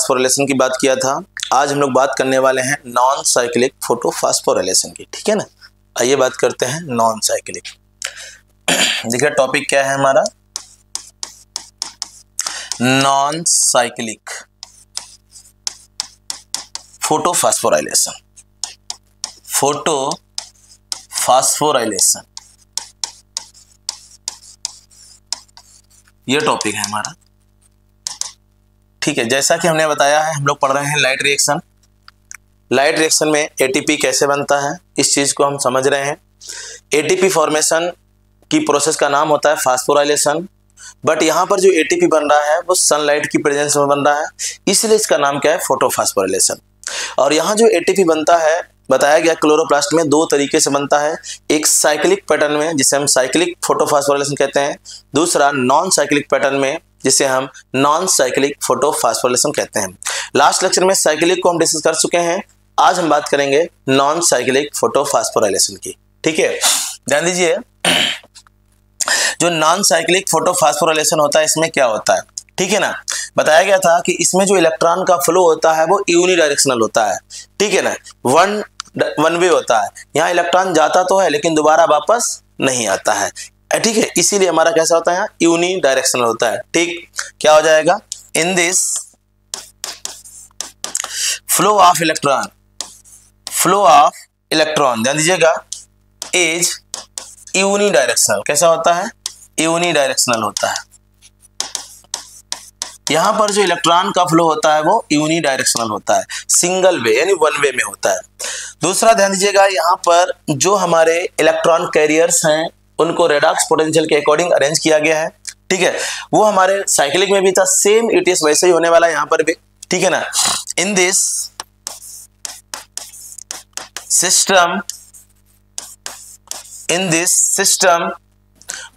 Phosphorylation की बात किया था। आज हम लोग बात करने वाले हैं नॉन साइक्लिक फोटोफास्फोराइलेशन की। ठीक है ना, आइए बात करते हैं नॉन साइक्लिक। देखिए टॉपिक क्या है हमारा, नॉन साइक्लिक फोटोफास्फोराइलेशन। फोटोफास्फोराइलेशन ये टॉपिक है हमारा। ठीक है, जैसा कि हमने बताया है, हम लोग पढ़ रहे हैं लाइट रिएक्शन। लाइट रिएक्शन में एटीपी कैसे बनता है, इस चीज को हम समझ रहे हैं। एटीपी फॉर्मेशन की प्रोसेस का नाम होता है फास्फोराइलेशन, बट यहाँ पर जो एटीपी बन रहा है वो सनलाइट की प्रेजेंस में बन रहा है, इसलिए इसका नाम क्या है, फोटोफास्फोराइलेशन। और यहाँ जो एटीपी बनता है, बताया गया क्लोरोप्लास्ट में दो तरीके से बनता है, एक साइक्लिक पैटर्न में जिसे हम साइक्लिक फोटोफास्फोराइलेशन कहते हैं, दूसरा नॉन साइक्लिक पैटर्न में जिसे हम नॉन साइक्लिक फोटोफास्फोराइलेशन कहते हैं। लास्ट लेक्चर में साइक्लिक को हम डिस्कस कर चुके हैं, आज हम बात करेंगे नॉन साइक्लिक फोटोफास्फोराइलेशन की। ठीक है, ध्यान दीजिए, जो नॉन साइक्लिक फोटोफास्फोराइलेशन होता है इसमें क्या होता है, ठीक है ना। बताया गया था कि इसमें जो इलेक्ट्रॉन का फ्लो होता है वो यूनिडायरेक्शनल होता है, ठीक है ना, वन वे होता है। यहाँ इलेक्ट्रॉन जाता तो है लेकिन दोबारा वापस नहीं आता है, ठीक है, इसीलिए हमारा कैसा होता है, यहाँ यूनिडायरेक्शनल होता है। ठीक, क्या हो जाएगा, in this flow of electron, ध्यान दीजिएगा, इज यूनिडायरेक्शनल। कैसा होता है, यूनिडायरेक्शनल होता है। यहां पर जो इलेक्ट्रॉन का फ्लो होता है वो यूनिडायरेक्शनल होता है, सिंगल वे यानी वन वे में होता है। दूसरा ध्यान दीजिएगा, यहाँ पर जो हमारे इलेक्ट्रॉन कैरियर्स हैं उनको रेडॉक्स पोटेंशियल के अकॉर्डिंग अरेंज किया गया है, ठीक है, वो हमारे साइक्लिक में भी था, सेम इट वैसे ही होने वाला है यहाँ पर भी, ठीक है ना। इन दिस सिस्टम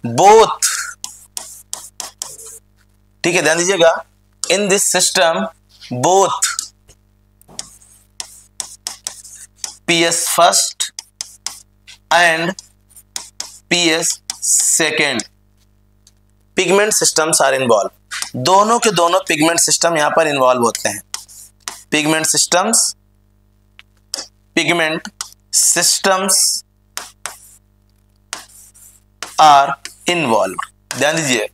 बोथ, ठीक है, ध्यान दीजिएगा, in this system both PS first and PS second pigment systems are involve. दोनों के दोनों पिगमेंट सिस्टम यहां पर इन्वॉल्व होते हैं। Pigment systems are involve. ध्यान दीजिए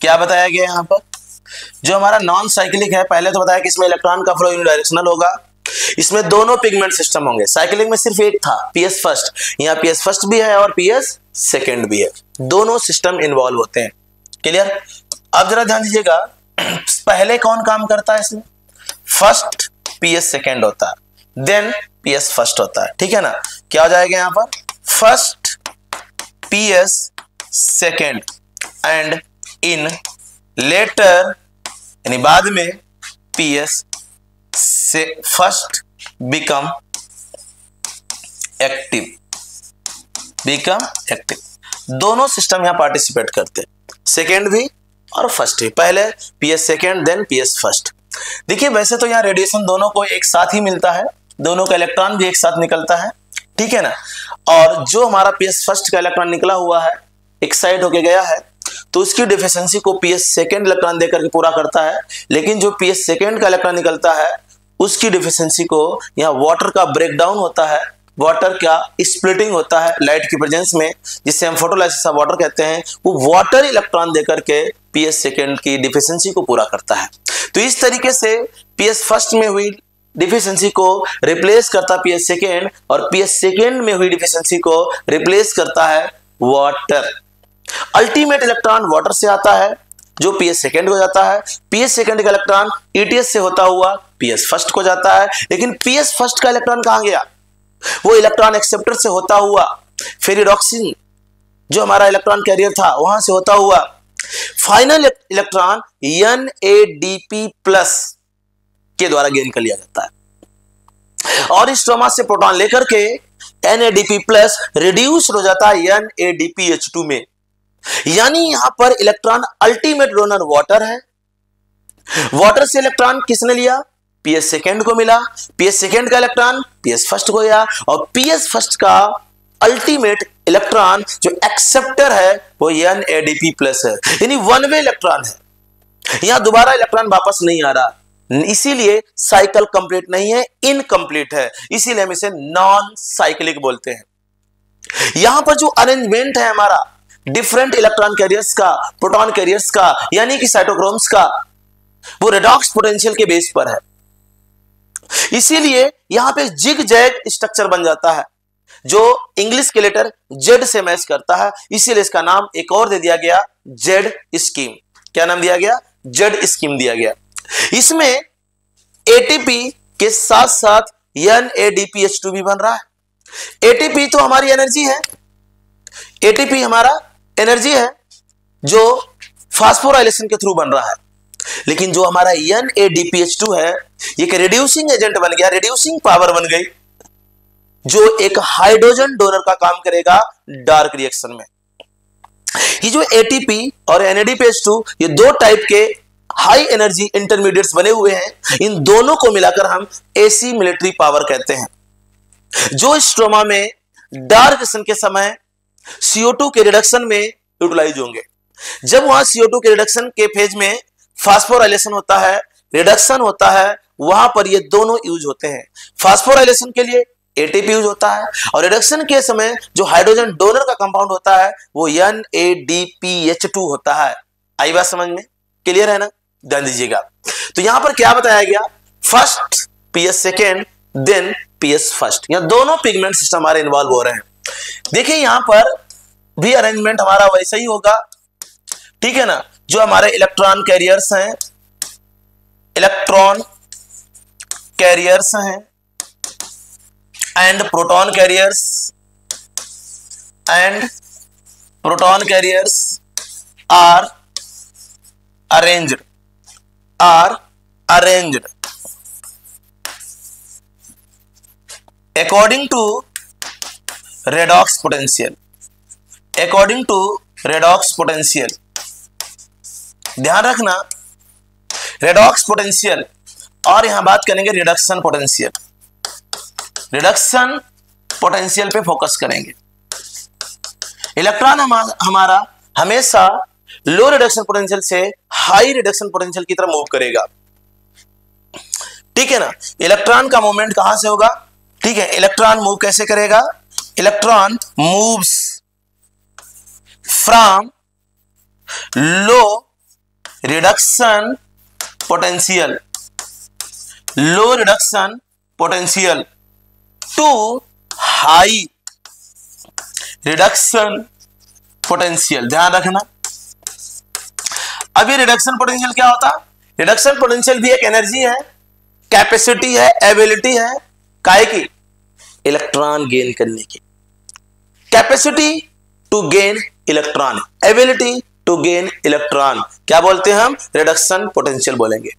क्या बताया गया यहां पर, जो हमारा नॉन साइक्लिक है, पहले तो बताया कि इसमें इलेक्ट्रॉन का फ्लो यूनिडायरेक्शनल होगा, इसमें दोनों पिगमेंट सिस्टम होंगे। साइक्लिक में सिर्फ एक था, PS फर्स्ट, यहाँ PS फर्स्ट भी है और PS सेकेंड भी है, दोनों सिस्टम इन्वॉल्व होते हैं। क्लियर, अब जरा ध्यान दीजिएगा, पहले कौन काम करता है इसमें, फर्स्ट PS सेकेंड होता है, देन PS फर्स्ट होता है, ठीक है ना। क्या हो जाएगा यहाँ पर, first PS second and in later यानी बाद में PS से फर्स्ट बिकम एक्टिव। दोनों सिस्टम यहां पार्टिसिपेट करते हैं, सेकेंड भी और फर्स्ट भी, पहले PS second then PS first. देखिए वैसे तो यहाँ रेडिएशन दोनों को एक साथ ही मिलता है, दोनों का इलेक्ट्रॉन भी एक साथ निकलता है, ठीक है ना। और जो हमारा PS फर्स्ट का इलेक्ट्रॉन निकला हुआ है, एक्साइट होके गया है, तो उसकी डिफिशिएंसी को PS सेकेंड इलेक्ट्रॉन देकर के पूरा करता है, लेकिन जो PS सेकेंड का इलेक्ट्रॉन निकलता है उसकी डिफिशिएंसी को यहाँ वाटर का ब्रेकडाउन होता है, वाटर का स्प्लिटिंग होता है लाइट की प्रेजेंस में, जिससे हम फोटोलाइसिस ऑफ वाटर कहते हैं, वो वाटर इलेक्ट्रॉन देकर के PS सेकेंड की डिफिशिएंसी को पूरा करता है। तो इस तरीके से PS फर्स्ट में हुई डिफिशिएंसी को रिप्लेस करता PS सेकेंड, और PS सेकेंड में हुई डिफिशिएंसी को रिप्लेस करता है वाटर। अल्टीमेट इलेक्ट्रॉन वाटर से आता है जो PS सेकेंड को जाता है, PS सेकेंड का इलेक्ट्रॉन ETS से होता हुआ PS फर्स्ट को जाता है, लेकिन PS फर्स्ट का इलेक्ट्रॉन कहां गया, वो इलेक्ट्रॉन एक्सेप्टर से होता हुआ फेरिडॉक्सिन जो हमारा इलेक्ट्रॉन कैरियर था वहां से होता हुआ फाइनल इलेक्ट्रॉन NADP प्लस के द्वारा गेन कर लिया जाता है, और इस स्ट्रोमा से प्रोटॉन लेकर के NADP प्लस रिड्यूस हो जाता है NADPH2 में। यानी यहां पर इलेक्ट्रॉन अल्टीमेट डोनर वाटर है, वाटर से इलेक्ट्रॉन किसने लिया, PS सेकेंड को मिला, PS सेकेंड का इलेक्ट्रॉन PS फर्स्ट को गया, और PS फर्स्ट का अल्टीमेट इलेक्ट्रॉन जो एक्सेप्टर है वो NADP प्लस है, यानी वन वे इलेक्ट्रॉन है। यहां दोबारा इलेक्ट्रॉन वापस नहीं आ रहा, इसीलिए साइकिल कंप्लीट नहीं है, इनकंप्लीट है, इसीलिए हम इसे नॉन साइक्लिक बोलते हैं। यहां पर जो अरेंजमेंट है हमारा डिफरेंट इलेक्ट्रॉन कैरियर्स का, प्रोटॉन कैरियर्स का, यानी कि साइटोक्रोम्स का, वो रेडॉक्स पोटेंशियल के बेस पर है। इसीलिए यहां पे जिग जैग स्ट्रक्चर बन जाता है जो इंग्लिश के लेटर जेड से मैच करता है, इसीलिए इसका नाम एक और दे दिया गया जेड स्कीम। क्या नाम दिया गया? जेड स्कीम दिया गया। इसमें एटीपी के साथ साथ NADPH2 भी बन रहा है। एटीपी तो हमारी एनर्जी है, एटीपी हमारा एनर्जी है जो फास्फोराइलेशन के थ्रू बन रहा है, लेकिन जो हमारा NADPH2 है ये एक रिड्यूसिंग एजेंट बन गया, रिड्यूसिंग पावर बन गई, जो एक हाइड्रोजन डोनर का काम करेगा डार्क रिएक्शन में। ये जो एटीपी और NADPH2 ये दो टाइप के हाई एनर्जी इंटरमीडिएट्स बने हुए हैं, इन दोनों को मिलाकर हम एसी मिलिट्री पावर कहते हैं, जो स्ट्रोमा में डार्क रिएक्शन के समय CO2 के रिडक्शन में यूटिलाइज होंगे। जब वहां CO2 के रिडक्शन के फेज में फास्फोराइलेशन होता है, रिडक्शन होता है, वहां पर ये दोनों यूज होते हैं। फास्फोराइलेशन के लिए एटीपी यूज होता है और रिडक्शन के समय जो हाइड्रोजन डोनर का कंपाउंड होता है वो NADPH2 होता है। आई बात समझ में? क्लियर है ना? ध्यान दीजिएगा। तो यहां पर क्या बताया गया? First PS second then PS first, यहां दोनों पिगमेंट सिस्टम हमारे इन्वॉल्व हो रहे हैं। देखिए यहां पर भी अरेंजमेंट हमारा वैसा ही होगा, ठीक है ना? जो हमारे इलेक्ट्रॉन कैरियर्स हैं, इलेक्ट्रॉन कैरियर्स हैं and proton carriers are arranged according to redox potential, ध्यान रखना रेडॉक्स पोटेंशियल, और यहां बात करेंगे रिडक्शन पोटेंशियल पे फोकस करेंगे। इलेक्ट्रॉन हमारा हमेशा लो रिडक्शन पोटेंशियल से हाई रिडक्शन पोटेंशियल की तरफ मूव करेगा, ठीक है ना? इलेक्ट्रॉन का मूवमेंट कहां से होगा? ठीक है, इलेक्ट्रॉन मूव कैसे करेगा? Electron moves from low reduction potential to high reduction potential. ध्यान रखना। अब ये रिडक्शन पोटेंशियल क्या होता? रिडक्शन पोटेंशियल भी एक एनर्जी है, कैपेसिटी है, एबिलिटी है, काहे की? इलेक्ट्रॉन गेन करने की। Capacity to gain electron, ability to gain electron, क्या बोलते हैं हम? रिडक्शन पोटेंशियल बोलेंगे।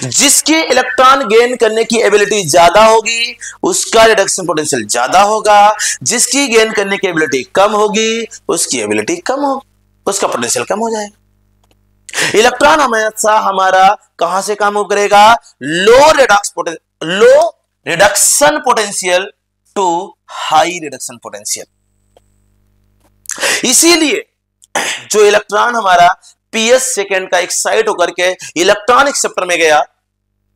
जिसकी इलेक्ट्रॉन गेन करने की एबिलिटी ज्यादा होगी उसका रिडक्शन पोटेंशियल ज्यादा होगा, जिसकी गेन करने की एबिलिटी कम होगी उसकी एबिलिटी कम होगी, उसका पोटेंशियल कम हो जाएगा। इलेक्ट्रॉन हमेशा हमारा कहां से काम करेगा? Low reduction potential to high reduction potential. इसीलिए जो इलेक्ट्रॉन हमारा PS सेकेंड का एक्साइट होकर के इलेक्ट्रॉन एक्सेप्टर में गया,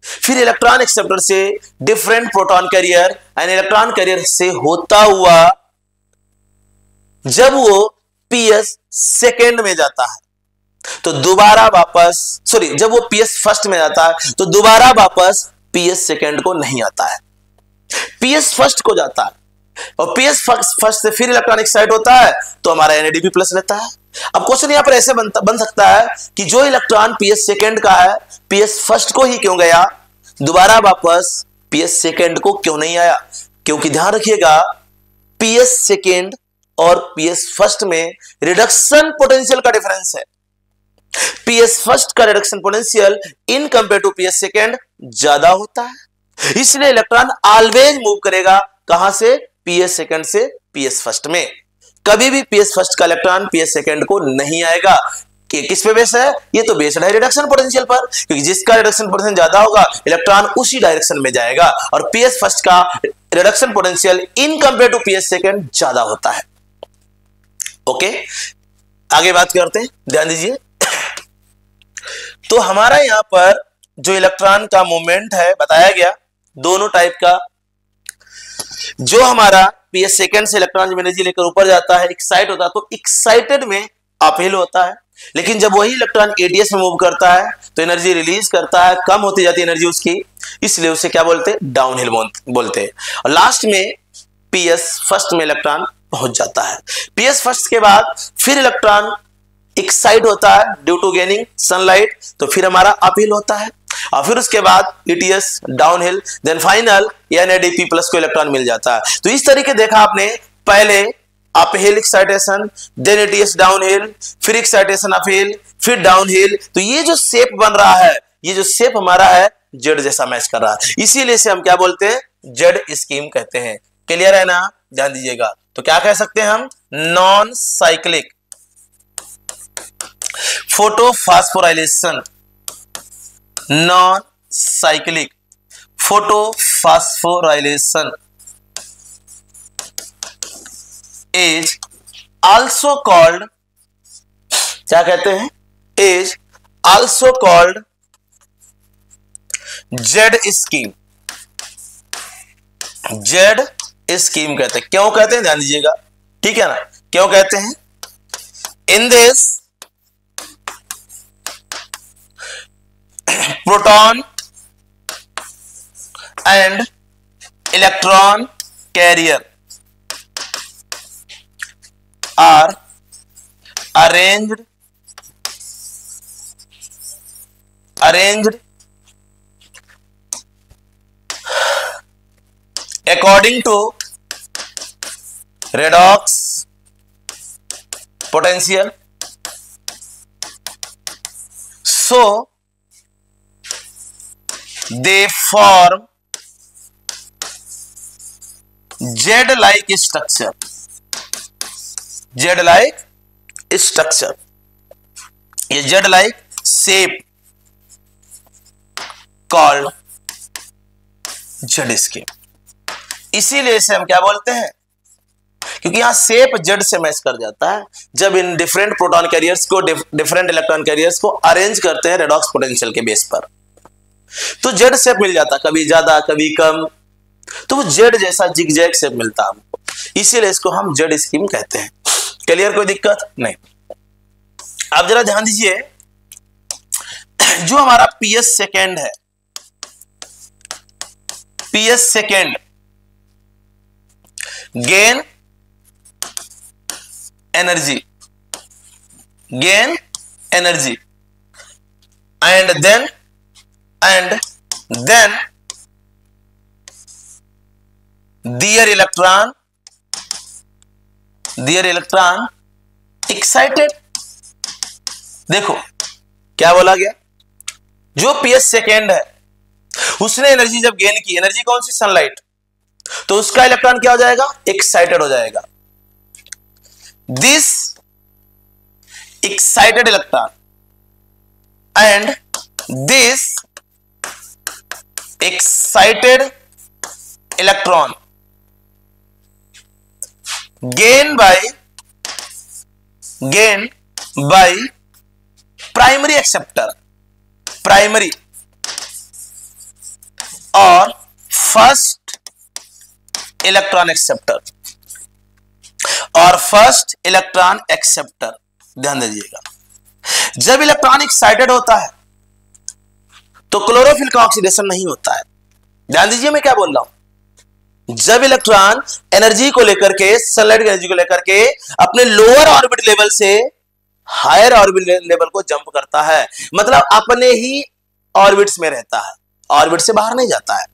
फिर इलेक्ट्रॉन एक्सेप्टर से different proton carrier and electron carrier से होता हुआ जब वो PS सेकेंड में जाता है तो दोबारा वापस, जब वो PS फर्स्ट में जाता है तो दोबारा वापस PS सेकेंड को नहीं आता है, PS फर्स्ट को जाता है, और PS फर्स्ट से फिर इलेक्ट्रॉन एक्साइट होता है तो हमारा NADP प्लस लेता है। अब क्वेश्चन यहां पर ऐसे बन सकता है कि जो इलेक्ट्रॉन PS सेकेंड का है PS फर्स्ट को ही क्यों गया, दोबारा वापस PS सेकेंड को क्यों नहीं आया? क्योंकि ध्यान रखिएगा PS सेकेंड और PS फर्स्ट में रिडक्शन पोटेंशियल का डिफरेंस है। PS फर्स्ट का reduction potential in compare to PS second ज्यादा होता है, इसलिए इलेक्ट्रॉन ऑलवेज मूव करेगा कहां से? PS सेकेंड से PS फर्स्ट में। कभी भी PS फर्स्ट का इलेक्ट्रॉन PS सेकेंड को नहीं आएगा। कि किस पे बेस है? ये तो बेस्ड है रिडक्शन पोटेंशियल पर, क्योंकि जिसका रिडक्शन पोटेंशियल ज्यादा होगा इलेक्ट्रॉन उसी डायरेक्शन में जाएगा, और PS फर्स्ट का reduction potential in compare to PS second ज्यादा होता है। ओके, आगे बात करते हैं, ध्यान दीजिए। तो हमारा यहां पर जो इलेक्ट्रॉन का मूवमेंट है बताया गया दोनों टाइप का। जो हमारा पीएस सेकेंड से इलेक्ट्रॉन जब एनर्जी लेकर ऊपर जाता है एक्साइट होता है तो एक्साइटेड में अपहिल होता है, लेकिन जब वही इलेक्ट्रॉन एटीएस में मूव करता है तो एनर्जी रिलीज करता है, कम होती जाती है एनर्जी उसकी, इसलिए उसे क्या बोलते हैं, डाउनहिल बोलते हैं। और लास्ट में पीएस फर्स्ट में इलेक्ट्रॉन पहुंच जाता है। पीएस फर्स्ट के बाद फिर इलेक्ट्रॉन एक्साइट होता है ड्यू टू गेनिंग सनलाइट, तो फिर हमारा अपहिल होता है, और फिर उसके बाद ETS downhill, then final NADP plus को इलेक्ट्रॉन मिल जाता है। तो इस तरीके देखा आपने, पहले uphill excitation, then ETS downhill, फिर एक्साइटेशन अपहिल, फिर डाउनहिल। तो ये जो शेप बन रहा है, ये जो शेप हमारा है जेड जैसा मैच कर रहा है, इसीलिए इसे हम क्या बोलते हैं, जेड स्कीम कहते हैं। क्लियर है ना, ध्यान दीजिएगा। तो क्या कह सकते हैं हम, non cyclic photophosphorylation, non cyclic photophosphorylation is also called, क्या कहते हैं, is also called Z scheme. Z scheme कहते हैं। क्यों कहते हैं, ध्यान दीजिएगा, ठीक है ना, क्यों कहते हैं, in this proton and electron carrier are arranged according to redox potential, so they form Z-like structure, Z-like structure, ये Z like shape called Z scheme. इसीलिए इसे हम क्या बोलते हैं, क्योंकि यहां शेप जेड से मैच कर जाता है जब इन डिफरेंट प्रोटॉन कैरियर्स को, डिफरेंट इलेक्ट्रॉन कैरियर्स को अरेंज करते हैं रेडॉक्स पोटेंशियल के बेस पर, तो जेड शेप मिल जाता, कभी ज्यादा कभी कम, तो वो जेड जैसा जिगजैग शेप मिलता हमको, इसीलिए इसको हम जेड स्कीम कहते हैं। क्लियर, कोई दिक्कत नहीं। अब जरा ध्यान दीजिए, जो हमारा पीएस सेकेंड है, PS second gain energy and then their electron excited. देखो क्या बोला गया, जो पीएस सेकेंड है उसने एनर्जी जब गेन की, एनर्जी कौन सी, सनलाइट, तो उसका इलेक्ट्रॉन क्या हो जाएगा, एक्साइटेड हो जाएगा। This excited electron and this excited electron gain by primary acceptor, primary और first electron acceptor, और फर्स्ट इलेक्ट्रॉन एक्सेप्टर। ध्यान दीजिएगा, जब इलेक्ट्रॉन एक्साइटेड होता है तो क्लोरोफिल का ऑक्सीडेशन नहीं होता है। ध्यान दीजिए मैं क्या बोल रहा हूं, जब इलेक्ट्रॉन एनर्जी को लेकर के, सनलाइट की एनर्जी को लेकर के अपने लोअर ऑर्बिट लेवल से हायर ऑर्बिट लेवल को जंप करता है, मतलब अपने ही ऑर्बिट्स में रहता है, ऑर्बिट से बाहर नहीं जाता है,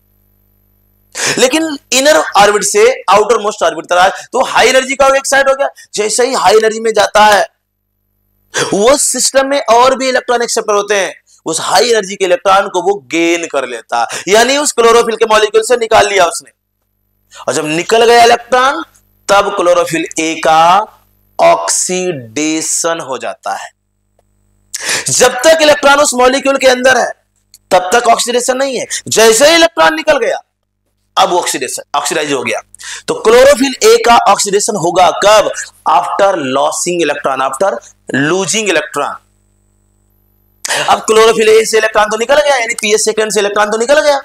लेकिन इनर ऑर्बिट से आउटर मोस्ट ऑर्बिट तरफ, तो हाई एनर्जी का एक्साइट हो गया, जैसे ही हाई एनर्जी में जाता है वो सिस्टम में और भी इलेक्ट्रॉन एक्सेप्टर होते हैं, उस हाई एनर्जी के इलेक्ट्रॉन को वो गेन कर लेता, यानी उस क्लोरोफिल के मॉलिक्यूल से निकाल लिया उसने, और जब निकल गया इलेक्ट्रॉन तब क्लोरोफिल ए का ऑक्सीडेशन हो जाता है। जब तक इलेक्ट्रॉन उस मॉलिक्यूल के अंदर है तब तक ऑक्सीडेशन नहीं है, जैसे ही इलेक्ट्रॉन निकल गया अब ऑक्सीडाइज हो गया। तो क्लोरोफिल ए का ऑक्सीडेशन होगा कब, after losing electron, after losing electron. अब क्लोरोफिल ए से इलेक्ट्रॉन तो निकल गया, यानी पीएस सेकंड से इलेक्ट्रॉन तो निकल गया,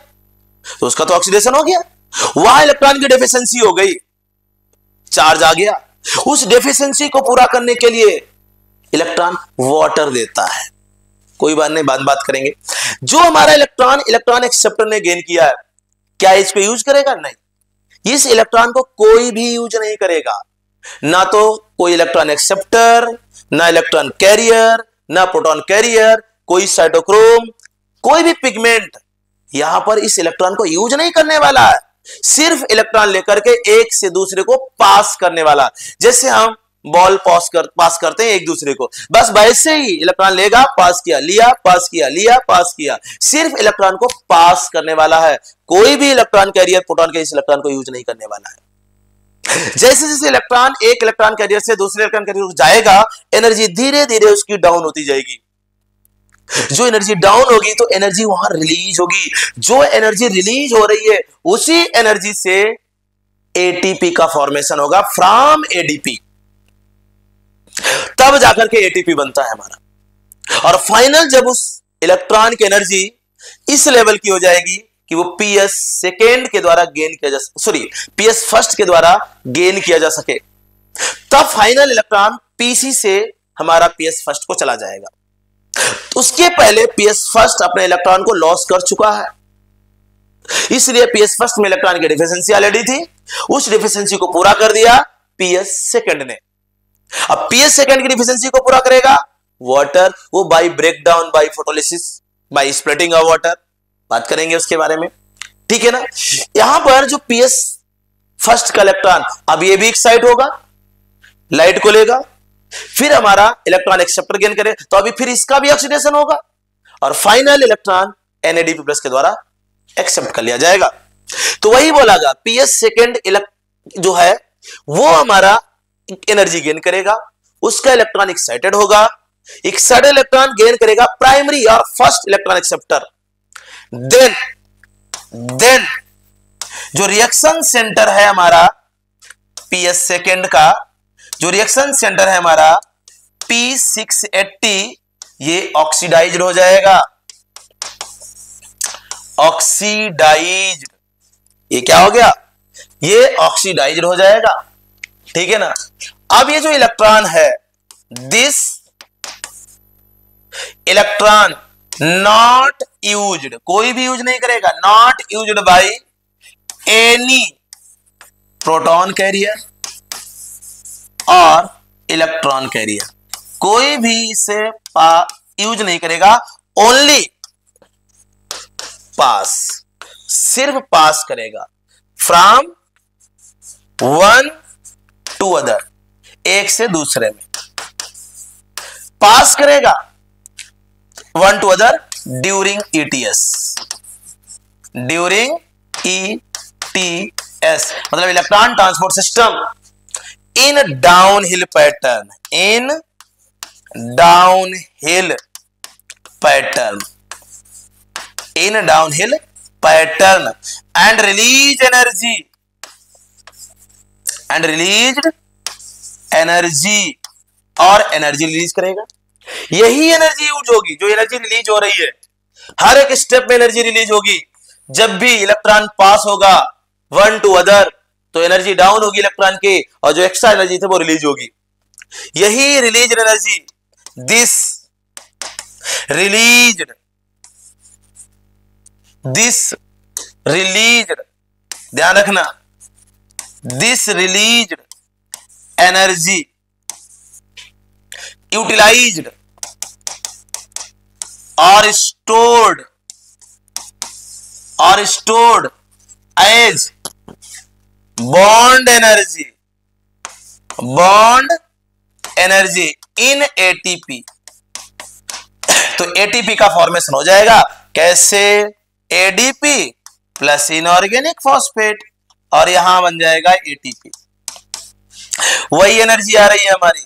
तो उसका तो ऑक्सीडेशन हो गया, वहां इलेक्ट्रॉन की डेफिशिएंसी हो गई, चार्ज आ गया। उस डेफिशिएंसी को पूरा करने के लिए इलेक्ट्रॉन वाटर देता है। कोई बात नहीं, बात करेंगे। जो हमारा इलेक्ट्रॉन एक्सेप्टर ने गेन किया है, क्या इसको यूज करेगा? नहीं, इस इलेक्ट्रॉन को कोई भी यूज नहीं करेगा, ना तो कोई इलेक्ट्रॉन एक्सेप्टर, ना इलेक्ट्रॉन कैरियर, ना प्रोटॉन कैरियर, कोई साइटोक्रोम, कोई भी पिगमेंट यहां पर इस इलेक्ट्रॉन को यूज नहीं करने वाला है, सिर्फ इलेक्ट्रॉन लेकर के एक से दूसरे को पास करने वाला। जैसे हम बॉल पास करते हैं एक दूसरे को, बस वैसे ही इलेक्ट्रॉन लेगा, पास किया, लिया, पास किया, लिया, पास किया, सिर्फ इलेक्ट्रॉन को पास करने वाला है, कोई भी इलेक्ट्रॉन कैरियर प्रोटॉन के इस इलेक्ट्रॉन को यूज नहीं करने वाला है। जैसे जैसे इलेक्ट्रॉन एक इलेक्ट्रॉन कैरियर से दूसरे इलेक्ट्रॉन कैरियर जाएगा, एनर्जी धीरे धीरे उसकी डाउन होती जाएगी। जो एनर्जी डाउन होगी तो एनर्जी वहां रिलीज होगी, जो एनर्जी रिलीज हो रही है उसी एनर्जी से एटीपी का फॉर्मेशन होगा, फ्रॉम एडीपी, तब जाकर के एटीपी बनता है हमारा। और फाइनल जब उस इलेक्ट्रॉन की एनर्जी इस लेवल की हो जाएगी कि वो पीएस सेकेंड के द्वारा गेन किया जा पीएस फर्स्ट के द्वारा गेन किया जा सके, तब फाइनल इलेक्ट्रॉन पीसी से हमारा पीएस फर्स्ट को चला जाएगा। उसके पहले पीएस फर्स्ट अपने इलेक्ट्रॉन को लॉस कर चुका है, इसलिए पीएस फर्स्ट में इलेक्ट्रॉन की डिफिशिएंसी ऑलरेडी थी, उस डिफिशिएंसी को पूरा कर दिया पीएस सेकंड ने। अब पीएस सेकंड की डिफिशिएंसी को पूरा करेगा वाटर, वो by breakdown, by photolysis, by splitting of water, बात करेंगे उसके बारे में, ठीक है ना। यहां पर जो पीएस फर्स्ट का इलेक्ट्रॉन अब ये भी एक्साइट होगा, लाइट को लेगा, फिर हमारा इलेक्ट्रॉन एक्सेप्टर गेन करे, तो अभी फिर इसका भी ऑक्सीडेशन होगा और फाइनल इलेक्ट्रॉन NADP+ के द्वारा एक्सेप्ट कर लिया जाएगा। तो वही बोला गया, पीएस सेकेंड जो है वो हमारा एनर्जी गेन करेगा, उसका इलेक्ट्रॉन एक्साइटेड होगा, एक्साइटेड इलेक्ट्रॉन गेन करेगा प्राइमरी और फर्स्ट इलेक्ट्रॉन एक्सेप्टर। देन जो रिएक्शन सेंटर है हमारा पीएस सेकेंड का, जो रिएक्शन सेंटर है हमारा P680, ये ऑक्सीडाइज्ड हो जाएगा, ऑक्सीडाइज्ड, ये क्या हो गया? ये ऑक्सीडाइज्ड हो जाएगा, ठीक है ना। अब ये जो इलेक्ट्रॉन है, दिस इलेक्ट्रॉन नॉट यूज्ड, कोई भी यूज नहीं करेगा, not used by any proton carrier और इलेक्ट्रॉन कैरियर, कोई भी इसे यूज नहीं करेगा, ओनली पास, सिर्फ पास करेगा फ्रॉम वन टू अदर, एक से दूसरे में पास करेगा, one two other during ETS, during ETS मतलब electron transport system in downhill pattern, in downhill pattern, in downhill pattern and release energy, and released energy, और एनर्जी रिलीज करेगा। यही energy use होगी, जो एनर्जी रिलीज हो रही है, हर एक स्टेप में एनर्जी रिलीज होगी। जब भी इलेक्ट्रॉन पास होगा वन टू अदर, तो एनर्जी डाउन होगी इलेक्ट्रॉन की, और जो एक्स्ट्रा एनर्जी थे वो रिलीज होगी। यही रिलीज एनर्जी, दिस रिलीज्ड, ध्यान रखना, दिस रिलीज्ड एनर्जी यूटिलाइज्ड और stored as bond energy in ATP। तो ATP का फॉर्मेशन हो जाएगा कैसे? ADP प्लस इनऑर्गेनिक फॉस्फेट, और यहां बन जाएगा ATP। वही एनर्जी आ रही है हमारी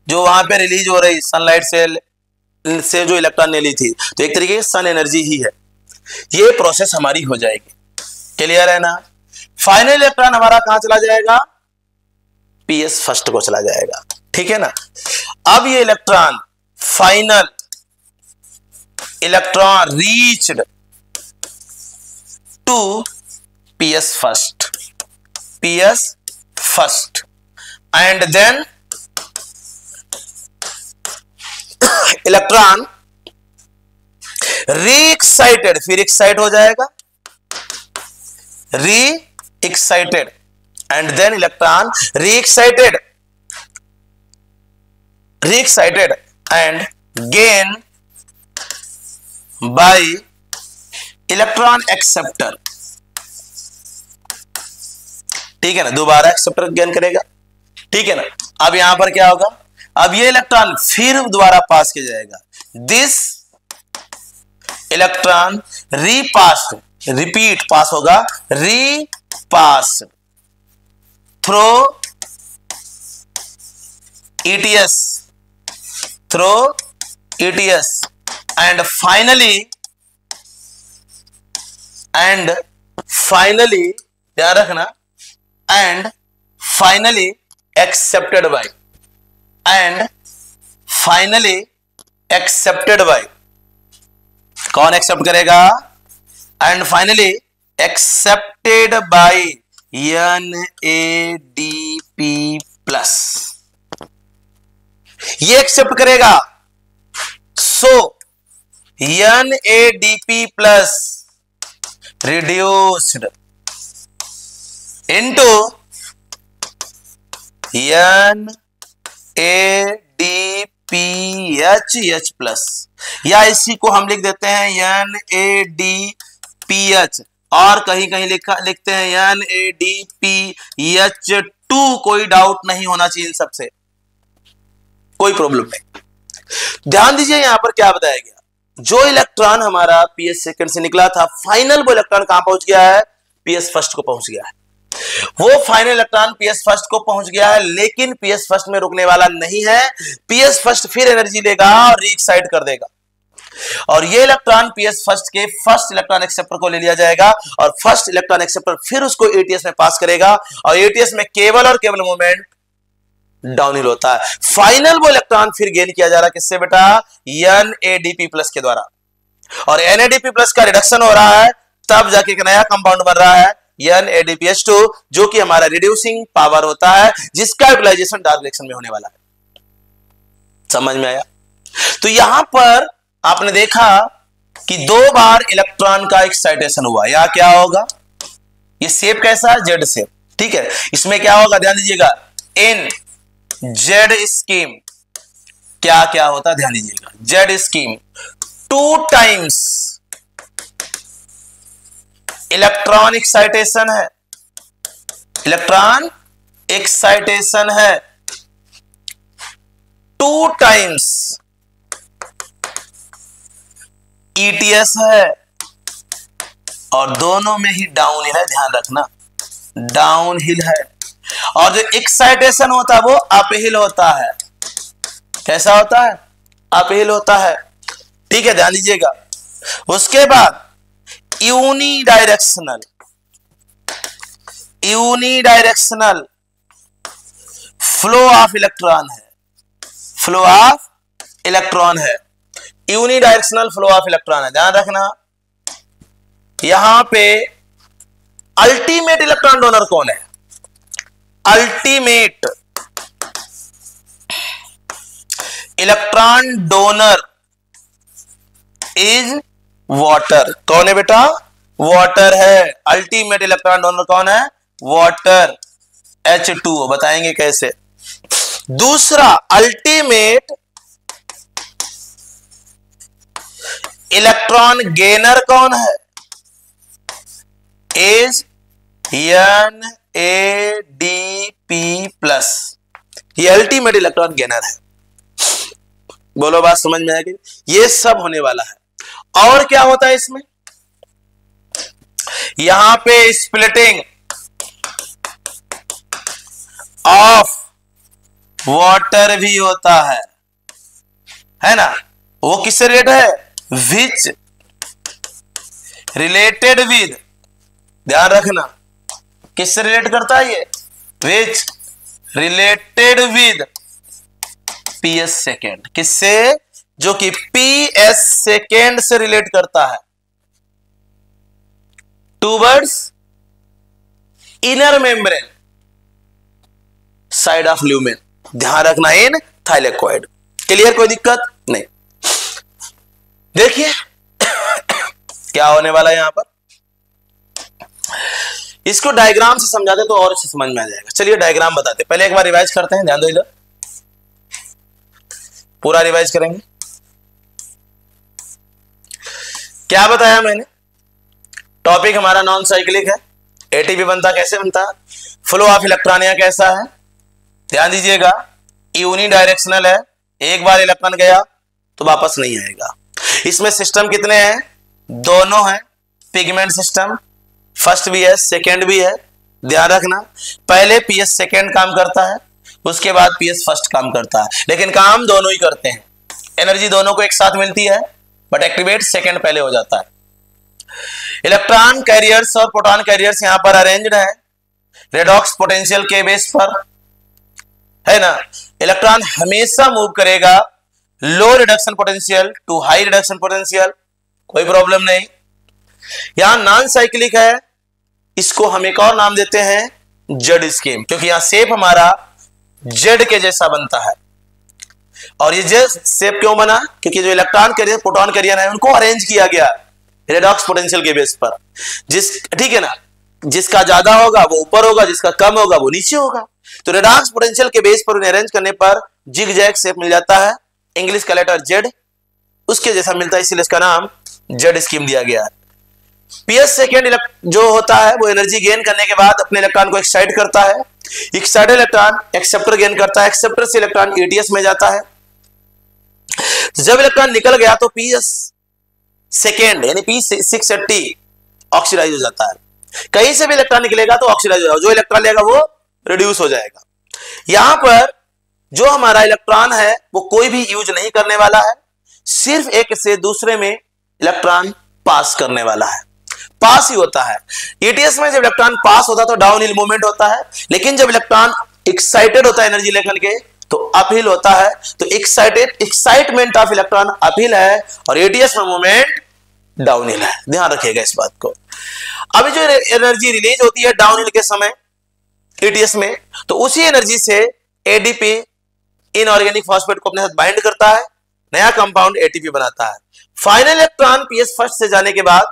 जो वहां पे रिलीज हो रही सनलाइट से जो इलेक्ट्रॉन ने ली थी, तो एक तरीके की सन एनर्जी ही है। ये प्रोसेस हमारी हो जाएगी, क्लियर है ना। फाइनल इलेक्ट्रॉन हमारा कहां चला जाएगा? पीएस फर्स्ट को चला जाएगा, ठीक है ना। अब ये electron final electron reached to PS first and then electron re excited, फिर एक्साइट हो जाएगा, re excited and then electron re excited and gain by electron acceptor. ठीक है ना, दोबारा एक्सेप्टर गेन करेगा। ठीक है ना, अब यहां पर क्या होगा, अब ये इलेक्ट्रॉन फिर दोबारा पास किया जाएगा, दिस इलेक्ट्रॉन रीपास्ड, रिपीट पास होगा, रीपास्ड थ्रू ETS एंड फाइनली ध्यान रखना, एंड फाइनली एक्सेप्टेड बाय कौन एक्सेप्ट करेगा, and finally accepted by NADP plus, ये एक्सेप्ट करेगा। सो NADP plus reduced into NADPH plus, या इसी को हम लिख देते हैं NADPH, और कहीं कहीं लिखते हैं NADPH2। कोई डाउट नहीं होना चाहिए इन सबसे, कोई प्रॉब्लम नहीं। ध्यान दीजिए यहां पर क्या बताया गया, जो इलेक्ट्रॉन हमारा PS सेकंड से निकला था, फाइनल वो इलेक्ट्रॉन कहां पहुंच गया है, PS फर्स्ट को पहुंच गया है। वो फाइनल इलेक्ट्रॉन PS फर्स्ट को पहुंच गया है, लेकिन PS फर्स्ट में रुकने वाला नहीं है। PS फर्स्ट फिर एनर्जी लेगा और रीएक्साइट कर देगा, और ये इलेक्ट्रॉन PS फर्स्ट के फर्स्ट इलेक्ट्रॉन एक्सेप्टर को ले लिया जाएगा, और फर्स्ट इलेक्ट्रॉन एक्सेप्टर फिर उसको ATS में पास करेगा, और ATS में केवल और केवल मूवमेंट डाउनहिल होता है। फाइनल वो इलेक्ट्रॉन फिर गेन किया जा रहा है किससे बेटा, NADP प्लस के द्वारा, और NADP प्लस का रिडक्शन हो रहा है, तब जाके एक नया कंपाउंड बन रहा है NADPH2, जो कि हमारा रिड्यूसिंग पावर होता है, जिसका यूटिलाइजेशन डार्क रिएक्शन में होने वाला है। समझ में आया? तो यहां पर आपने देखा कि 2 बार इलेक्ट्रॉन का एक्साइटेशन हुआ, या क्या होगा, ये शेप कैसा है, जेड शेप। ठीक है, इसमें क्या होगा, ध्यान दीजिएगा, इन जेड स्कीम क्या क्या होता है, ध्यान दीजिएगा, Z scheme 2 times electron excitation है, इलेक्ट्रॉन एक्साइटेशन है, 2 टाइम्स ETS है, और दोनों में ही डाउन हिल है, ध्यान रखना, डाउन हिल है, और जो एक्साइटेशन होता है वो अप हिल होता है। कैसा होता है, अप हिल होता है। ठीक है, ध्यान दीजिएगा। उसके बाद यूनिडायरेक्शनल फ्लो ऑफ इलेक्ट्रॉन है, यूनिडायरेक्शनल फ्लो ऑफ इलेक्ट्रॉन है, ध्यान रखना। यहां पे अल्टीमेट इलेक्ट्रॉन डोनर कौन है, ultimate electron donor is water. कौन है बेटा, वाटर है। अल्टीमेट इलेक्ट्रॉन डोनर कौन है, वाटर, H2O। बताएंगे कैसे। दूसरा, अल्टीमेट इलेक्ट्रॉन गेनर कौन है, इज NADP प्लस। ये अल्टीमेट इलेक्ट्रॉन गेनर है। बोलो, बात समझ में आएगी। ये सब होने वाला है। और क्या होता है इसमें, यहां पे स्प्लिटिंग ऑफ वाटर भी होता है ना। वो किससे रिलेटेड है, विच रिलेटेड विद, ध्यान रखना, किससे रिलेट करता है ये, विच रिलेटेड विद PS सेकेंड। किससे, जो कि पी एस सेकेंड से रिलेट करता है towards inner membrane side of lumen. ध्यान रखना इन थाइलेकोइड। क्लियर, कोई दिक्कत नहीं। देखिए क्या होने वाला है यहां पर, इसको डायग्राम से समझाते तो और अच्छे समझ में आ जाएगा। चलिए डायग्राम बताते, पहले एक बार रिवाइज करते हैं, ध्यान दो इधर, पूरा रिवाइज करेंगे। क्या बताया मैंने, टॉपिक हमारा नॉन साइक्लिक है, एटीपी बनता कैसे बनता है, फ्लो ऑफ इलेक्ट्रॉन यहां कैसा है, ध्यान दीजिएगा यूनिडायरेक्शनल है, एक बार इलेक्ट्रॉन गया तो वापस नहीं आएगा। इसमें सिस्टम कितने हैं, दोनों हैं, पिगमेंट सिस्टम, फर्स्ट भी है सेकेंड भी है। ध्यान रखना पहले पीएस सेकेंड काम करता है, उसके बाद पीएस फर्स्ट काम करता है, लेकिन काम दोनों ही करते हैं, एनर्जी दोनों को एक साथ मिलती है, बट एक्टिवेट सेकेंड पहले हो जाता है। इलेक्ट्रॉन कैरियर्स और प्रोटॉन कैरियर्स यहां पर अरेंज्ड है रेडॉक्स पोटेंशियल के बेस पर, है ना। इलेक्ट्रॉन हमेशा मूव करेगा low reduction potential to high reduction potential, कोई प्रॉब्लम नहीं। यहां नॉन साइक्लिक है, इसको हम एक और नाम देते हैं जेड स्कीम, क्योंकि यहां शेप हमारा जेड के जैसा बनता है। और ये जेड शेप क्यों बना, क्योंकि जो इलेक्ट्रॉन कैरियर प्रोटॉन कैरियर है उनको अरेंज किया गया रेडॉक्स पोटेंशियल के बेस पर, ठीक है ना, जिसका ज्यादा होगा वो ऊपर होगा, जिसका कम होगा वो नीचे होगा। तो रेडॉक्स पोटेंशियल के बेस पर उन्हें अरेंज करने पर जिग जैग शेप मिल जाता है, इंग्लिश का लेटर जेड उसके जैसा मिलता है, इसलिए इसका नाम जेड स्कीम दिया गया है। पीएस सेकेंड जो होता है वो एनर्जी गेन करने के बाद अपने इलेक्ट्रॉन को एक्साइट करता है, एक्साइटेड इलेक्ट्रॉन एक्सेप्टर गेन करता है, एक्सेप्टर से इलेक्ट्रॉन एटीएस में जाता है। जब इलेक्ट्रॉन निकल गया तो पीएस सेकेंड यानी P680 ऑक्सीडाइज हो जाता है। कहीं से भी इलेक्ट्रॉन निकलेगा तो ऑक्सीडाइज हो जाएगा, जो इलेक्ट्रॉन लेगा वो रिड्यूस हो जाएगा। यहां पर जो हमारा इलेक्ट्रॉन है वो कोई भी यूज नहीं करने वाला है, सिर्फ एक से दूसरे में इलेक्ट्रॉन पास करने वाला है, पास ही होता है। ईटीएस में जब इलेक्ट्रॉन पास होता है तो डाउन हिल मूवमेंट होता है, लेकिन जब इलेक्ट्रॉन एक्साइटेड होता है एनर्जी लेकर के तो अपहिल होता है। तो एक्साइटमेंट ऑफ इलेक्ट्रॉन अपहिल है और एटीएस में मूवमेंट डाउनहिल है, ध्यान रखिएगा इस बात को। अभी जो एनर्जी रिलीज होती है डाउनहिल के समय एटीएस में, तो उसी एनर्जी से एडीपी इनऑर्गेनिक फॉस्फेट को अपने साथ बाइंड करता है, नया कंपाउंड एटीपी बनाता है। फाइनल इलेक्ट्रॉन पीएस फर्स्ट से जाने के बाद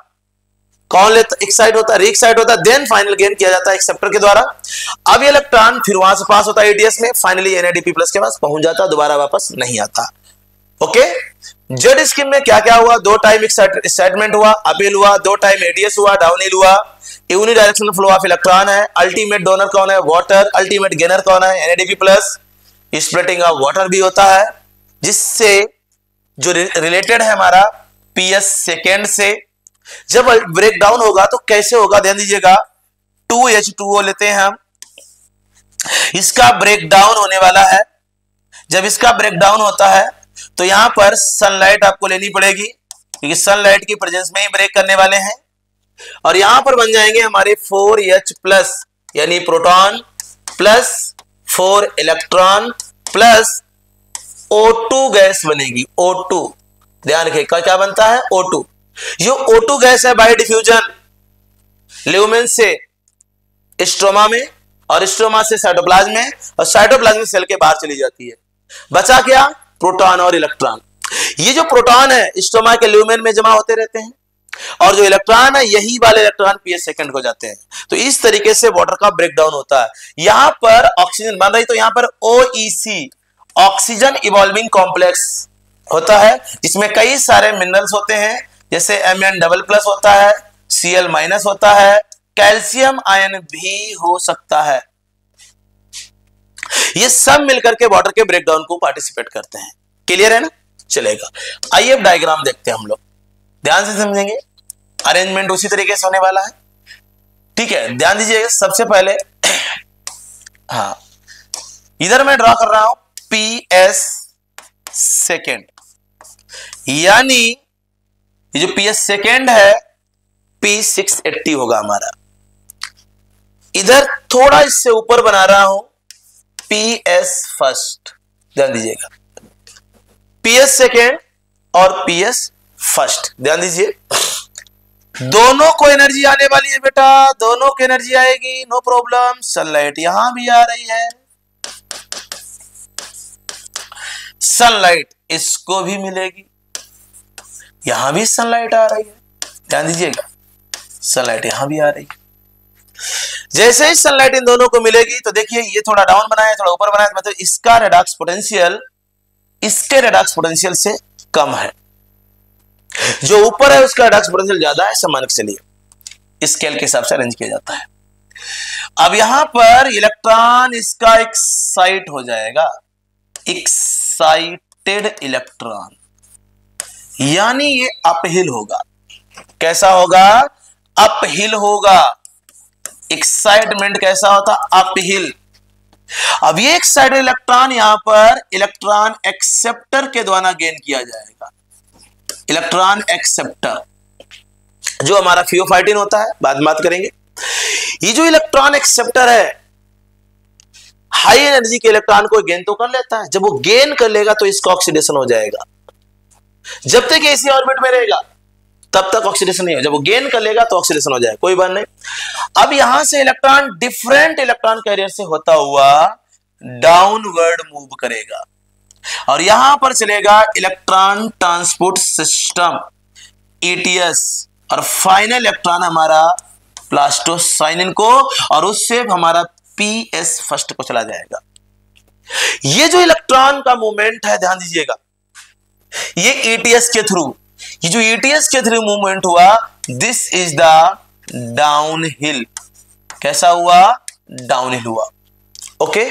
कौन लेता, एक्साइट होता है, रीएक्साइट होता है, देन फाइनल गेन किया जाता है एक्सेप्टर के द्वारा। अब ये इलेक्ट्रॉन फिर वहां से पास होता है एटीएस में, फाइनली एनएडीपी प्लस के पास पहुंच जाता है, दोबारा वापस नहीं आता। ओके, जेड स्कीम में क्या क्या हुआ, दो टाइम एक्साइटमेंट हुआ, अपील हुआ, दो टाइम एटीएस हुआ, डाउनहिल हुआ, यूनिडायरेक्शनल फ्लो ऑफ इलेक्ट्रॉन है, अल्टीमेट डोनर कौन है, वाटर, अल्टीमेट गेनर कौन है, NADP plus, splitting of water भी होता है, जिससे जो रिलेटेड है हमारा पीएस सेकेंड से। जब ब्रेक डाउन होगा तो कैसे होगा, ध्यान दीजिएगा 2H2O लेते हैं हम, इसका ब्रेक डाउन होने वाला है। जब इसका ब्रेक डाउन होता है तो यहां पर सनलाइट आपको लेनी पड़ेगी, क्योंकि सनलाइट की प्रेजेंस में ही ब्रेक करने वाले हैं, और यहां पर बन जाएंगे हमारे 4H प्लस यानी proton plus 4 electron plus O2 gas बनेगी, O2, ध्यान रखिएगा क्या बनता है O2। जो O2 गैस है बाय डिफ्यूजन ल्यूमेन से स्ट्रोमा में और स्ट्रोमा से साइटोप्लाज्म में और साइटोप्लाज्म सेल के बाहर चली जाती है। बचा क्या, प्रोटॉन और इलेक्ट्रॉन। ये जो प्रोटॉन है स्ट्रोमा के ल्यूमेन में जमा होते रहते हैं और जो इलेक्ट्रॉन है यही वाले इलेक्ट्रॉन पीएस सेकंड को जाते हैं। तो इस तरीके से वाटर का ब्रेकडाउन होता है। यहां पर ऑक्सीजन बन रही तो यहां पर OEC ऑक्सीजन इवॉल्विंग कॉम्प्लेक्स होता है, जिसमें कई सारे मिनरल्स होते हैं, जैसे Mn++ होता है, Cl- होता है, कैल्शियम आयन भी हो सकता है। ये सब मिलकर के वाटर के ब्रेकडाउन को पार्टिसिपेट करते हैं। क्लियर है ना, चलेगा। आइए अब डायग्राम देखते हैं हम लोग, ध्यान से समझेंगे। अरेंजमेंट उसी तरीके से होने वाला है, ठीक है। ध्यान दीजिएगा सबसे पहले हाँ, इधर मैं ड्रॉ कर रहा हूं पीएस सेकेंड, यानी ये जो पीएस सेकेंड है P680 होगा हमारा। इधर थोड़ा इससे ऊपर बना रहा हूं पीएस फर्स्ट, ध्यान दीजिएगा। पीएस सेकेंड और पीएस फर्स्ट। ध्यान दीजिए, दोनों को एनर्जी आने वाली है बेटा, दोनों को एनर्जी आएगी, नो प्रॉब्लम। सनलाइट यहां भी आ रही है, सनलाइट इसको भी मिलेगी, यहां भी सनलाइट आ रही है। ध्यान दीजिएगा, सनलाइट यहां भी आ रही है। जैसे ही सनलाइट इन दोनों को मिलेगी तो देखिए ये थोड़ा डाउन बनाया, थोड़ा ऊपर बनाया, मतलब इसका रेडॉक्स पोटेंशियल इसके रेडॉक्स पोटेंशियल से कम है। जो ऊपर है उसका रेडॉक्स पोटेंशियल ज्यादा है, सामान्य के लिए स्केल के हिसाब से अरेंज किया जाता है। अब यहां पर इलेक्ट्रॉन इसका एक्साइट हो जाएगा, एक्साइटेड इलेक्ट्रॉन, यानी ये अपहिल होगा। कैसा होगा? अपहिल होगा। एक्साइटमेंट कैसा होता? अपहिल। अब ये एक्साइटेड इलेक्ट्रॉन यहां पर इलेक्ट्रॉन एक्सेप्टर के द्वारा गेन किया जाएगा। इलेक्ट्रॉन एक्सेप्टर जो हमारा फियोफाइटिन होता है, बाद में बात करेंगे। ये जो इलेक्ट्रॉन एक्सेप्टर है, हाई एनर्जी के इलेक्ट्रॉन को गेन तो कर लेता है, जब वो गेन कर लेगा तो इसका ऑक्सीडेशन हो जाएगा। जब तक इसी ऑर्बिट में रहेगा तब तक ऑक्सीडेशन नहीं हो, जब वो गेन कर लेगा तो ऑक्सीडेशन हो जाएगा, कोई बात नहीं। अब यहां से इलेक्ट्रॉन डिफरेंट इलेक्ट्रॉन कैरियर से होता हुआ डाउनवर्ड मूव करेगा और यहां पर चलेगा इलेक्ट्रॉन ट्रांसपोर्ट सिस्टम ETS, और फाइनल इलेक्ट्रॉन हमारा प्लास्टोसाइनिन को, और उससे हमारा PS फर्स्ट को चला जाएगा। ये जो इलेक्ट्रॉन का मूवमेंट है, ध्यान दीजिएगा, ये ETS के थ्रू, ये जो ETS के थ्रू मूवमेंट हुआ, दिस इज द डाउनहिल। कैसा हुआ? डाउनहिल हुआ। ओके,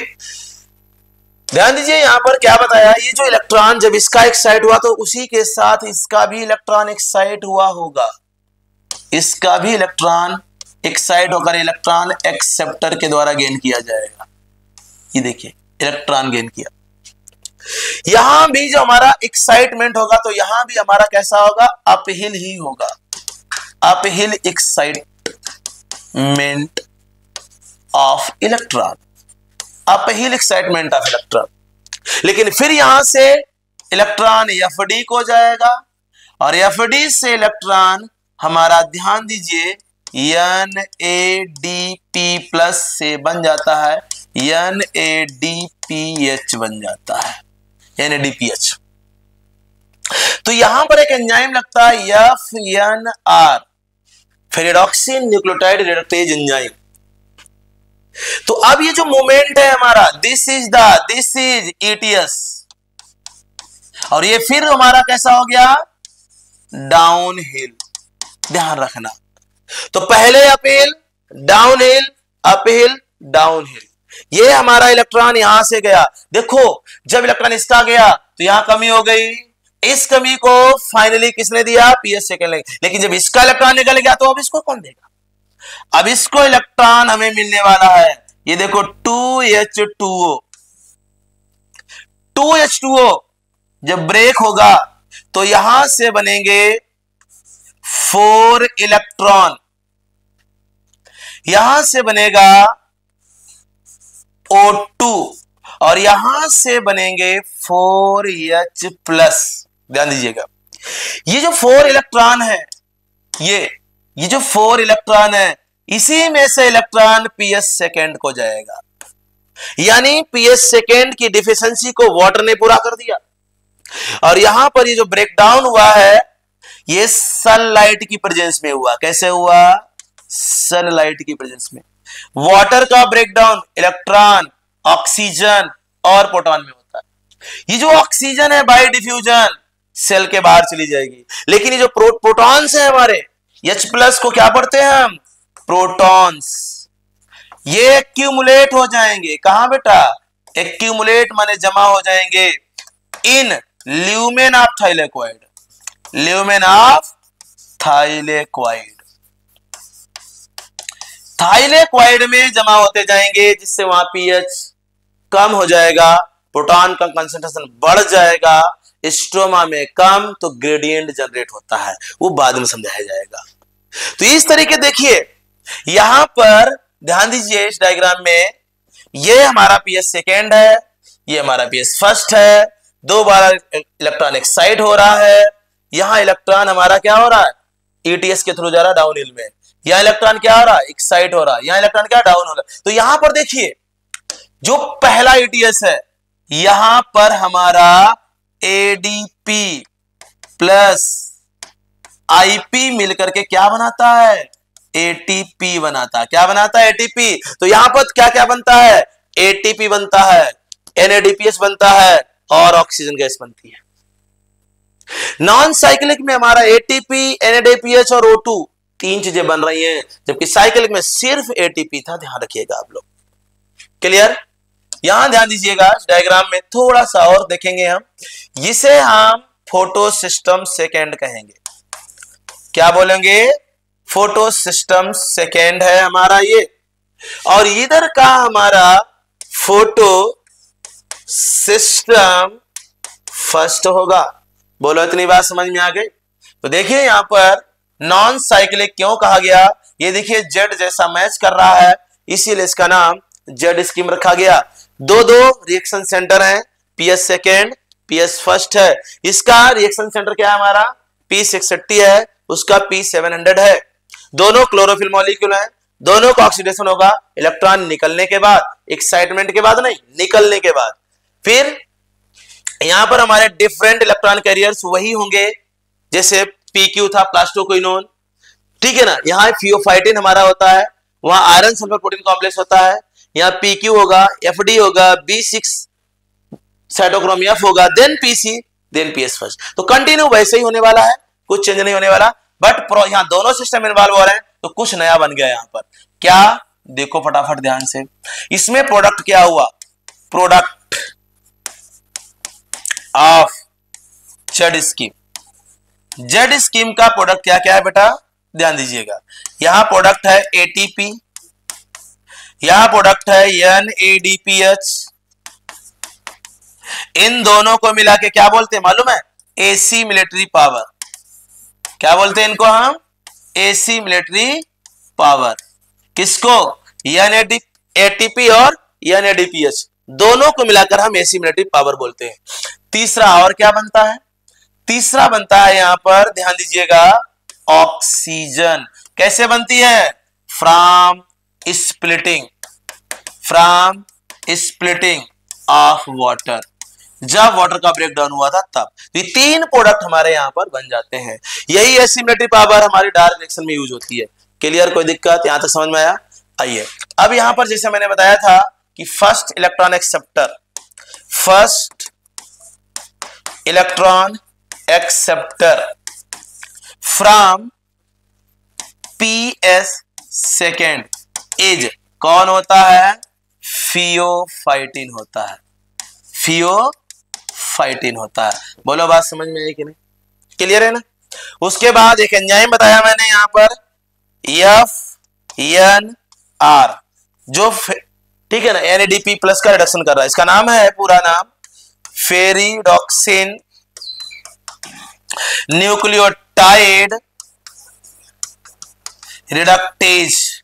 ध्यान दीजिए यहां पर क्या बताया, ये जो इलेक्ट्रॉन जब इसका एक्साइट हुआ तो उसी के साथ इसका भी इलेक्ट्रॉन एक्साइट हुआ होगा, इसका भी इलेक्ट्रॉन एक्साइट होकर इलेक्ट्रॉन एक्सेप्टर के द्वारा गेन किया जाएगा। ये देखिए इलेक्ट्रॉन गेन किया। यहां भी जो हमारा एक्साइटमेंट होगा तो यहां भी हमारा कैसा होगा? अपहिल ही होगा, uphill excitement of electron, uphill excitement of electron. लेकिन फिर यहां से इलेक्ट्रॉन FD को जाएगा और FD से इलेक्ट्रॉन हमारा, ध्यान दीजिए, NADP+ से बन जाता है, NADPH बन जाता है, NADPH। तो यहां पर एक एंजाइम लगता है FNR, ferredoxin nucleotide reductase enzyme. तो अब ये जो मोमेंट है हमारा, दिस इज ETS, और ये फिर हमारा कैसा हो गया? डाउनहिल। ध्यान रखना, तो पहले अपहिल, डाउनहिल, अपहिल, डाउनहिल। ये हमारा इलेक्ट्रॉन यहां से गया, देखो जब इलेक्ट्रॉन इसका गया तो यहां कमी हो गई, इस कमी को फाइनली किसने दिया? PS second. लेकिन जब इसका इलेक्ट्रॉन निकल गया तो अब इसको कौन देगा? अब इसको इलेक्ट्रॉन हमें मिलने वाला है, ये देखो 2H2O। 2H2O जब ब्रेक होगा तो यहां से बनेंगे 4 इलेक्ट्रॉन, यहां से बनेगा O2 और यहां से बनेंगे 4H+। ध्यान दीजिएगा, ये जो 4 इलेक्ट्रॉन है, ये जो 4 इलेक्ट्रॉन है, इसी में से इलेक्ट्रॉन PS सेकेंड को जाएगा, यानी PS सेकेंड की डिफिशियंसी को वाटर ने पूरा कर दिया। और यहां पर ये जो ब्रेकडाउन हुआ है, ये सनलाइट की प्रेजेंस में हुआ। कैसे हुआ? सनलाइट की प्रेजेंस में। वाटर का ब्रेकडाउन इलेक्ट्रॉन, ऑक्सीजन और प्रोटॉन में होता है। ये जो ऑक्सीजन है बाय डिफ्यूजन सेल के बाहर चली जाएगी, लेकिन ये जो प्रोटॉन्स है हमारे H+ को क्या पढ़ते हैं हम? प्रोटॉन्स। ये एक्यूमुलेट हो जाएंगे, कहां बेटा? एक्यूमुलेट माने जमा हो जाएंगे in lumen of thylakoid, lumen of thylakoid. Thylakoid में जमा होते जाएंगे, जिससे वहां pH कम हो जाएगा, प्रोटॉन का कंसंट्रेशन बढ़ जाएगा, स्ट्रोमा में कम, तो ग्रेडियंट जनरेट होता है, वो बाद में समझाया जाएगा। तो इस तरीके देखिए यहां पर ध्यान दीजिए, इस डायग्राम में ये हमारा PS सेकेंड है, ये हमारा PS फर्स्ट है, 2 बार इलेक्ट्रॉन एक्साइट हो रहा है, यहां इलेक्ट्रॉन हमारा क्या हो रहा है, ईटीएस के थ्रू जा रहा है डाउन हिल में, यहां इलेक्ट्रॉन क्या हो रहा है, एक्साइट हो रहा है, यहां इलेक्ट्रॉन क्या डाउन हो रहा है। तो यहां पर देखिए जो पहला ईटीएस है, यहां पर हमारा एडीपी प्लस आईपी मिलकर के क्या बनाता है, एटीपी बनाता है। क्या बनाता है, एटीपी। तो यहां पर क्या क्या बनता है, एटीपी बनता है, एनएडीपीएस बनता है और ऑक्सीजन गैस बनती है। नॉन साइक्लिक में हमारा एटीपी, एनएडीपीएच और O2 तीन चीजें बन रही हैं, जबकि साइक्लिक में सिर्फ एटीपी था। ध्यान रखिएगा आप लोग, क्लियर। यहां ध्यान दीजिएगा, डायग्राम में थोड़ा सा और देखेंगे हम, इसे हम फोटो सिस्टम सेकेंड कहेंगे। क्या बोलेंगे, फोटो सिस्टम सेकेंड है हमारा ये, और इधर का हमारा फोटो सिस्टम फर्स्ट होगा। बोलो इतनी बात समझ में आ गई। तो देखिए यहां पर नॉन साइक्लिक क्यों कहा गया, ये देखिए जेड जैसा मैच कर रहा है, इसीलिए इसका नाम जेड स्कीम रखा गया। दो रिएक्शन सेंटर हैं, पीएस सेकेंड, पीएस फर्स्ट है। इसका रिएक्शन सेंटर क्या है हमारा, P680 है, उसका P700 है। दोनों क्लोरोफिल मॉलिक्यूल हैं, दोनों का ऑक्सीडेशन होगा इलेक्ट्रॉन निकलने के बाद, एक्साइटमेंट के बाद नहीं, निकलने के बाद। फिर यहां पर हमारे डिफरेंट इलेक्ट्रॉन कैरियर्स वही होंगे जैसे PQ था, प्लास्टोक्विनोन, ठीक है ना। यहाँ फियोफाइटिन हमारा होता है, वहां आयरन सल्फर प्रोटीन कॉम्प्लेक्स होता है, यहाँ PQ होगा, FD होगा, B6 साइटोक्रोम F होगा, then PC, then PS first. तो कंटिन्यू वैसे ही होने वाला है, कुछ चेंज नहीं होने वाला। बट यहाँ दोनों सिस्टम इन्वॉल्व हो रहे हैं तो कुछ नया बन गया यहाँ पर। क्या, देखो फटाफट ध्यान से, इसमें प्रोडक्ट क्या हुआ, product of Z scheme. Z scheme का प्रोडक्ट क्या क्या है बेटा, ध्यान दीजिएगा। यहां प्रोडक्ट है एटीपी, यहां प्रोडक्ट है NADPH। इन दोनों को मिला के क्या बोलते हैं मालूम है, एसी मिलिट्री पावर। क्या बोलते हैं इनको हम, एसी मिलिट्री पावर। किसको, एटीपी और NADPH, दोनों को मिलाकर हम एसी मिलिट्री पावर बोलते हैं। तीसरा और क्या बनता है, तीसरा बनता है यहां पर ध्यान दीजिएगा, ऑक्सीजन। कैसे बनती है, फ्रॉम स्प्लिटिंग ऑफ वाटर, जब वाटर का ब्रेकडाउन हुआ था तब। तो ये तीन प्रोडक्ट हमारे यहां पर बन जाते हैं। यही एसिमेट्री पावर हमारी डार्क रिएक्शन में यूज होती है। क्लियर, कोई दिक्कत यहां तक समझ में आया। आइए अब यहां पर जैसे मैंने बताया था कि first electron acceptor from PS second is कौन होता है, फियोफाइटिन होता है, फियोफाइटिन होता है। बोलो बात समझ में आई कि नहीं, क्लियर है ना। उसके बाद एक एंजाइम बताया मैंने यहां पर FNR, जो ठीक है ना NADP प्लस का रिडक्शन कर रहा है। इसका नाम है, पूरा नाम फेरिडॉक्सिन न्यूक्लियोटाइड रिडक्टेज,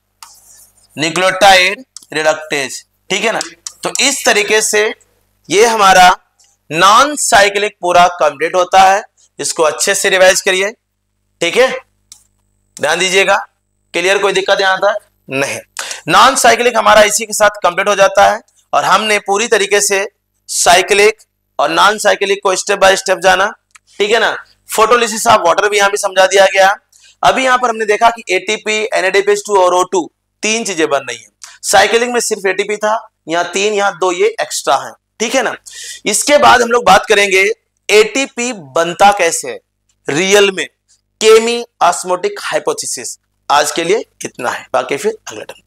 ठीक है ना। तो इस तरीके से ये हमारा नॉन साइक्लिक पूरा कंप्लीट होता है। इसको अच्छे से रिवाइज करिए, ठीक है, ध्यान दीजिएगा। क्लियर, कोई दिक्कत यहां तक नहीं। नॉन साइक्लिक हमारा इसी के साथ कंप्लीट हो जाता है, और हमने पूरी तरीके से साइक्लिक और नॉन साइक्लिक को स्टेप बाय स्टेप जाना, ठीक है ना। फोटोलिसिस ऑफ वाटर भी यहां भी समझा दिया गया। अभी यहां पर हमने देखा कि एटीपी, NADPH2 और O2 तीन चीजें बन रही हैं। साइक्लिक में सिर्फ एटीपी था, यहां तीन, यहां दो, ये एक्स्ट्रा है, ठीक है ना। इसके बाद हम लोग बात करेंगे एटीपी बनता कैसे है रियल में, केमी ऑस्मोटिक हाइपोथेसिस। आज के लिए इतना है, बाकी फिर अगले टाइम।